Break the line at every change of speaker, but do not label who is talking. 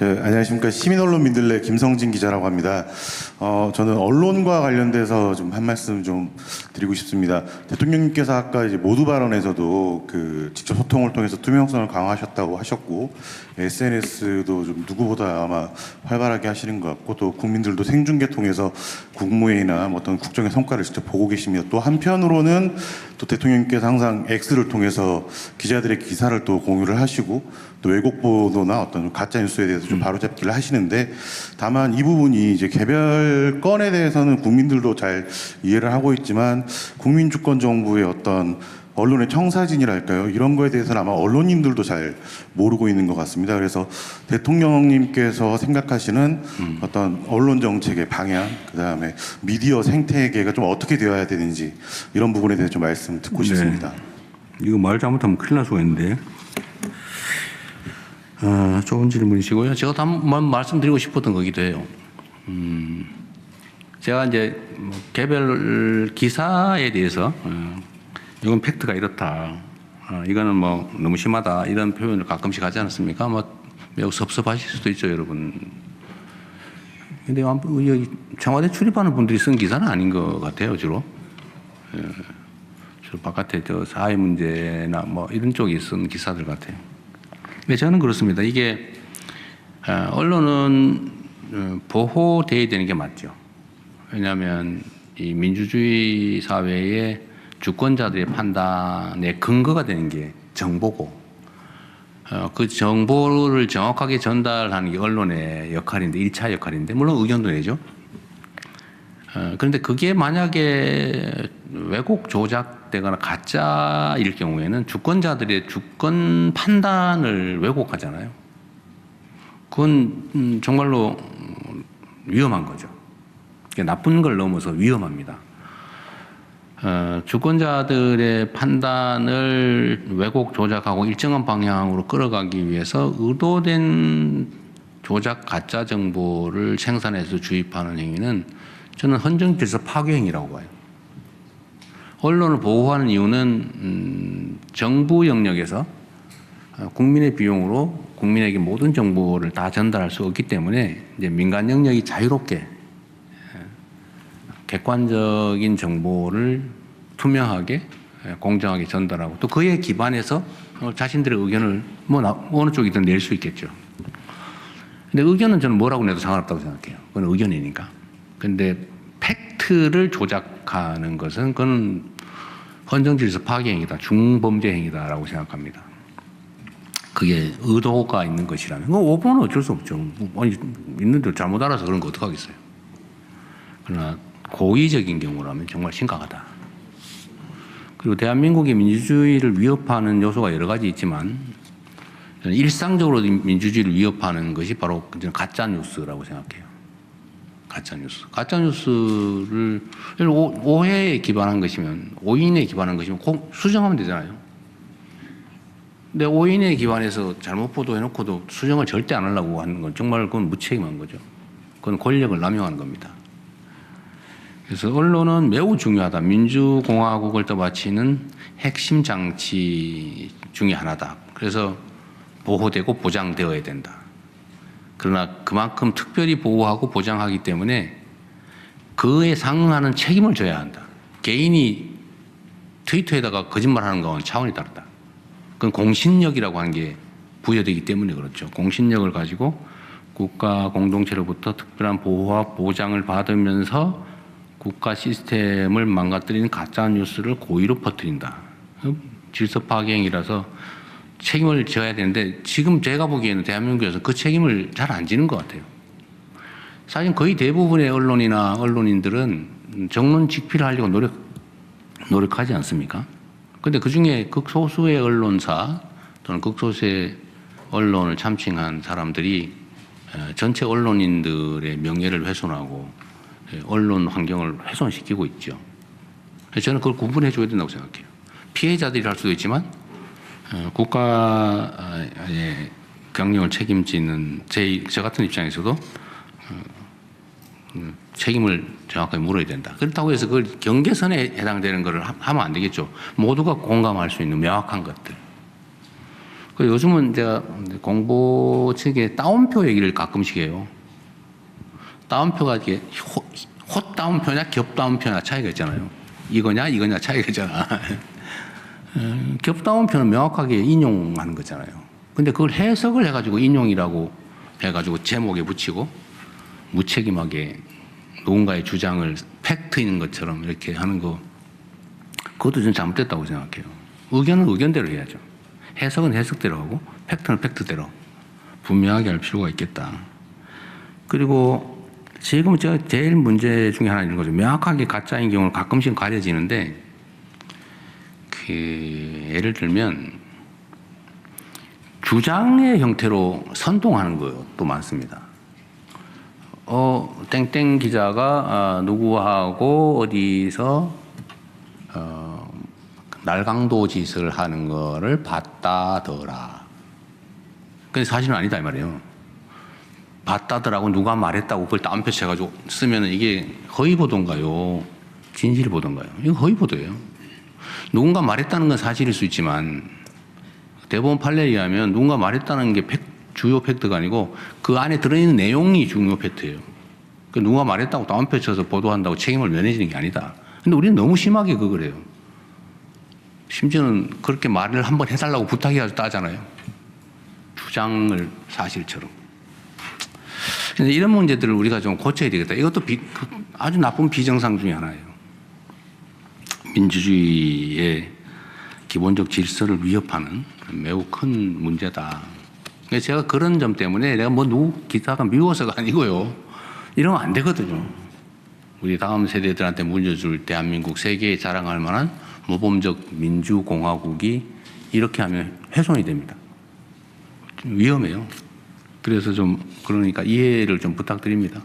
안녕하십니까. 시민언론민들레 김성진 기자라고 합니다. 저는 언론과 관련돼서 좀 한 말씀 좀 드리고 싶습니다. 대통령님께서 아까 이제 모두 발언에서도 그 직접 소통을 통해서 투명성을 강화하셨다고 하셨고, SNS도 좀 누구보다 아마 활발하게 하시는 것 같고, 또 국민들도 생중계 통해서 국무회의나 어떤 국정의 성과를 직접 보고 계십니다. 또 한편으로는 또 대통령님께서 항상 X를 통해서 기자들의 기사를 또 공유를 하시고, 또 왜곡 보도나 어떤 가짜 뉴스에 대해서 좀 바로잡기를 하시는데, 다만 이 부분이 이제 개별 건에 대해서는 국민들도 잘 이해를 하고 있지만 국민주권 정부의 어떤 언론의 청사진이랄까요, 이런 거에 대해서는 아마 언론인들도 잘 모르고 있는 것 같습니다. 그래서 대통령님께서 생각하시는 어떤 언론 정책의 방향, 그다음에 미디어 생태계가 좀 어떻게 되어야 되는지, 이런 부분에 대해서 좀 말씀 듣고 싶습니다.
이거 말 잘못하면 큰일 날 수가 있는데, 좋은 질문이시고요. 제가 한번 말씀드리고 싶었던 거기도 해요. 제가 이제 개별 기사에 대해서 이건 팩트가 이렇다, 이거는 뭐 너무 심하다, 이런 표현을 가끔씩 하지 않습니까? 매우 섭섭하실 수도 있죠, 여러분. 근데 여기 청와대 출입하는 분들이 쓴 기사는 아닌 것 같아요, 주로. 주로 바깥에 사회 문제나 이런 쪽이 쓴 기사들 같아요. 근데 저는 그렇습니다. 이게 언론은 보호돼야 되는 게 맞죠. 왜냐하면 이 민주주의 사회의 주권자들의 판단의 근거가 되는 게 정보고, 그 정보를 정확하게 전달하는 게 언론의 역할인데, 1차 역할인데, 물론 의견도 내죠. 그런데 그게 만약에 왜곡 조작되거나 가짜일 경우에는 주권자들의 주권 판단을 왜곡하잖아요. 그건 정말로 위험한 거죠. 나쁜 걸 넘어서 위험합니다. 주권자들의 판단을 왜곡 조작하고 일정한 방향으로 끌어가기 위해서 의도된 조작 가짜 정보를 생산해서 주입하는 행위는 저는 헌정질서 파괴 행위라고 봐요. 언론을 보호하는 이유는 정부 영역에서 국민의 비용으로 국민에게 모든 정보를 다 전달할 수 없기 때문에 이제 민간 영역이 자유롭게 객관적인 정보를 투명하게 공정하게 전달하고, 또 그에 기반해서 자신들의 의견을 어느 쪽이든 낼 수 있겠죠. 근데 의견은 저는 뭐라고 내도 상관없다고 생각해요. 그건 의견이니까. 근데 팩트를 조작하는 것은 그건 헌정질서 파괴 행위다, 중범죄 행위다라고 생각합니다. 그게 의도가 있는 것이라면, 그거 오보는 어쩔 수 없죠. 아니, 있는데 잘못 알아서 그런 거 어떡하겠어요. 그러나 고의적인 경우라면 정말 심각하다. 그리고 대한민국의 민주주의를 위협하는 요소가 여러 가지 있지만, 저는 일상적으로 민주주의를 위협하는 것이 바로 가짜 뉴스라고 생각해요. 가짜 뉴스. 가짜 뉴스를 오해에 기반한 것이면, 오인에 기반한 것이면 수정하면 되잖아요. 근데 오인에 기반해서 잘못 보도해놓고도 수정을 절대 안 하려고 하는 건 정말 그건 무책임한 거죠. 그건 권력을 남용하는 겁니다. 그래서 언론은 매우 중요하다. 민주공화국을 떠받치는 핵심 장치 중에 하나다. 그래서 보호되고 보장되어야 된다. 그러나 그만큼 특별히 보호하고 보장하기 때문에 그에 상응하는 책임을 져야 한다. 개인이 트위터에다가 거짓말하는 거와는 차원이 다르다. 그건 공신력이라고 하는 게 부여되기 때문에 그렇죠. 공신력을 가지고 국가 공동체로부터 특별한 보호와 보장을 받으면서 국가 시스템을 망가뜨리는 가짜 뉴스를 고의로 퍼뜨린다. 질서 파괴 행위라서 책임을 져야 되는데, 지금 제가 보기에는 대한민국에서 그 책임을 잘 안 지는 것 같아요. 사실 거의 대부분의 언론이나 언론인들은 정론 직피를 하려고 노력하지 않습니까? 그런데 그중에 극소수의 언론사 또는 극소수의 언론을 참칭한 사람들이 전체 언론인들의 명예를 훼손하고 언론 환경을 훼손시키고 있죠. 저는 그걸 구분해 줘야 된다고 생각해요. 피해자들이 할 수도 있지만 국가의 경영을 책임지는 저 같은 입장에서도 책임을 정확하게 물어야 된다. 그렇다고 해서 그걸 경계선에 해당되는 것을 하면 안 되겠죠. 모두가 공감할 수 있는 명확한 것들. 그 요즘은 제가 공보 측에 따옴표 얘기를 가끔씩 해요. 따옴표가 이게 호 따옴표냐 겹 따옴표냐 차이가 있잖아요. 이거냐 차이가 있잖아. 겹 따옴표는 명확하게 인용하는 거잖아요. 근데 그걸 해석을 해가지고 인용이라고 해가지고 제목에 붙이고 무책임하게 누군가의 주장을 팩트인 것처럼 이렇게 하는 거, 그것도 좀 잘못됐다고 생각해요. 의견은 의견대로 해야죠. 해석은 해석대로 하고 팩트는 팩트대로 분명하게 할 필요가 있겠다. 그리고 지금 제가 제일 문제 중에 하나 있는 거죠. 명확하게 가짜인 경우는 가끔씩 가려지는데, 예를 들면 주장의 형태로 선동하는 것도 많습니다. 땡땡 기자가 누구하고 어디서 날강도 짓을 하는 거를 봤다더라. 근데 사실은 아니다 이 말이에요. 봤다더라고 누가 말했다고 그걸 따옴표 쳐가지고 쓰면 이게 허위 보도인가요? 진실 보도인가요? 이거 허위 보도예요. 누군가 말했다는 건 사실일 수 있지만 대법원 판례에 의하면 누군가 말했다는 게 주요 팩트가 아니고 그 안에 들어있는 내용이 중요 팩트예요. 누가 말했다고 따옴표 쳐서 보도한다고 책임을 면해지는 게 아니다. 근데 우리는 너무 심하게 그걸 해요. 심지어는 그렇게 말을 한번 해달라고 부탁해가지고 따잖아요. 주장을 사실처럼. 근데 이런 문제들을 우리가 좀 고쳐야 되겠다. 이것도 아주 나쁜 비정상 중에 하나예요. 민주주의의 기본적 질서를 위협하는 매우 큰 문제다. 그래서 제가 그런 점 때문에 내가 뭐 누구 기사가 미워서가 아니고요. 이러면 안 되거든요. 우리 다음 세대들한테 물려줄 대한민국 세계에 자랑할 만한 모범적 민주공화국이 이렇게 하면 훼손이 됩니다. 좀 위험해요. 그래서 좀 그러니까 이해를 좀 부탁드립니다.